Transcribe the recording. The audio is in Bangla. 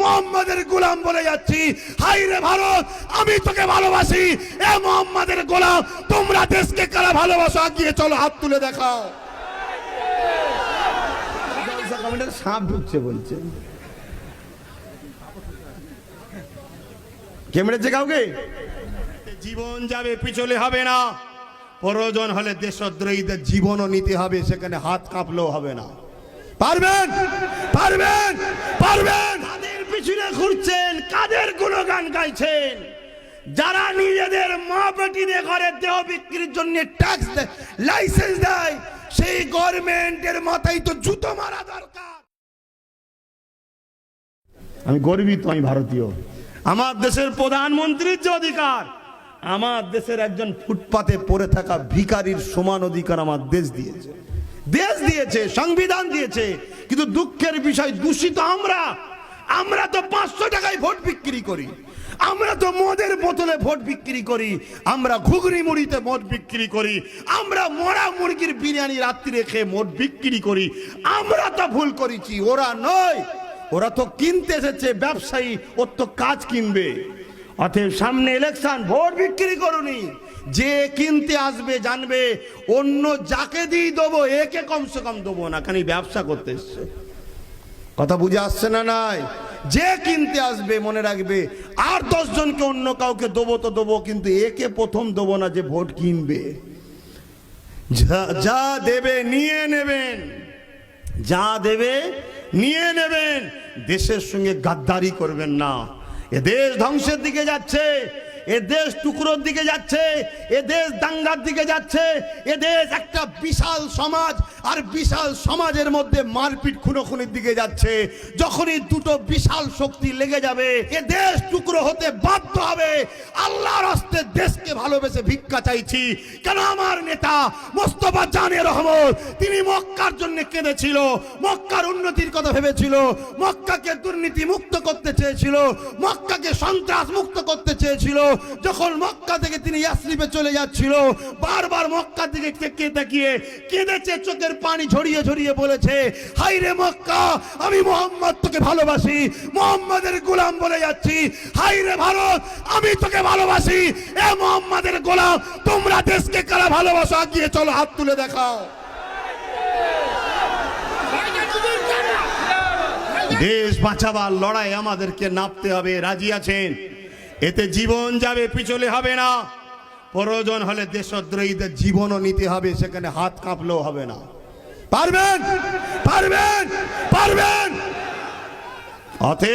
মোহাম্মদের গোলাম বলে যাচ্ছি। হাই রে ভারত, আমি তোকে ভালোবাসি। এ মোহাম্মদের গোলাম, তোমরা দেশকে কারা ভালোবাসো? আগিয়ে চলো, হাত তুলে দেখাও। সাপ ঢুকছে বলছে, কে মেরেছে কাউকে? জীবন যাবে, পিছলে হবে না। প্রয়োজন হলে দেশদ্রোহীদের জীবনও নিতে হবে, সেখানে হাত কাঁপলেও হবে না। পারবেন? পারবেন? পারবেন? কাদের পিছনে ঘুরছেন, কাদের গুণগান গাইছেন? যারা নিজেদের মা বেটিদের ঘরে দেহ বিক্রির জন্য ট্যাক্স দেয়, লাইসেন্স দেয়, সেই গভর্নমেন্টের মাথায় তো জুতো মারা দরকার। আমি গর্বিত, আমি ভারতীয়। আমার দেশের প্রধানমন্ত্রীর যে অধিকার, আমার দেশের একজন ফুটপাতে পড়ে থাকা ভিখারির সমান অধিকার আমার দেশ দিয়েছে। দেশ দিয়েছে, সংবিধান দিয়েছে। কিন্তু দুঃখের বিষয়, দূষিত আমরা তো 500 টাকায় ভোট বিক্রি করি, আমরা তো মদের বোতলে ভোট বিক্রি করি, আমরা ঘুগনি মুড়িতে ভোট বিক্রি করি, আমরা মরা মুরগির বিরিয়ানি রাত্রিরে খেয়ে ভোট বিক্রি করি। আমরা তো ভুল করেছি, ওরা নয়। ওরা তো কিনতে এসেছে, ব্যবসায়ী, ওর তো কাজ কিনবে। অতএব সামনে ইলেকশন, ভোট বিক্রি করুনি। যে কিনতে আসবে জানবে অন্য যাকে দিয়ে দেবো, একে কমসে কম দেবো না, খালি ব্যবসা করতে এসছে। কথা বুঝে আসছে না? নাই, যে কিনতে আসবে মনে রাখবে, আর 10 জনকে অন্য কাউকে দেবো তো দেবো, কিন্তু একে প্রথম দেবো না যে ভোট কিনবে। যা দেবে নিয়ে নেবেন, যা দেবে নিয়ে নেবেন। দেশের সঙ্গে গাদ্দারি করবেন না। এ দেশ ধ্বংসের দিকে যাচ্ছে, এ দেশ টুকরোর দিকে যাচ্ছে, এ দেশ দাঙ্গার দিকে যাচ্ছে। এ দেশ একটা বিশাল সমাজ, আর বিশাল সমাজের মধ্যে মারপিট খুনোখুনির দিকে যাচ্ছে। যখনই দুটো বিশাল শক্তি লেগে যাবে, এ দেশ টুকরো হতে বাধ্য হবে। আল্লাহর হস্তে দেশকে ভালোবেসে ভিক্ষা চাইছি। কেন? আমার নেতা মোস্তফা জানে রহমত, তিনি মক্কার জন্য কেঁদেছিল, মক্কার উন্নতির কথা ভেবেছিল, মক্কাকে দুর্নীতি মুক্ত করতে চেয়েছিল, মক্কাকে সন্ত্রাস মুক্ত করতে চেয়েছিল। যখন মক্কা থেকে তিনি ইয়াসরিবে চলে যাচ্ছিল, বারবার মক্কা দিকে তাকিয়ে কেঁদেছে, চোখের পানি ঝরিয়ে ঝরিয়ে বলেছে, হাই রে মক্কা, আমি মোহাম্মদ তোকে ভালোবাসি। মোহাম্মদের গোলাম বলে যাচ্ছি। হাই রে ভারত, আমি তোকে ভালোবাসি। এ মোহাম্মদের গোলাম, তোমরা দেশকে কারা ভালোবাসো? আগিয়ে চলো, হাত তুলে দেখাও। দেশ বাঁচাবার লড়াই আমাদেরকে নামতে হবে। রাজি আছেন? এতে জীবন যাবে, পিছলে হবে না। প্রয়োজন হলে দেশদ্রোহীদের জীবনও নিতে হবে, সেখানে হাত কাঁপলেও হবে না। পারবেন? পারবেন? পারবেন? অতএব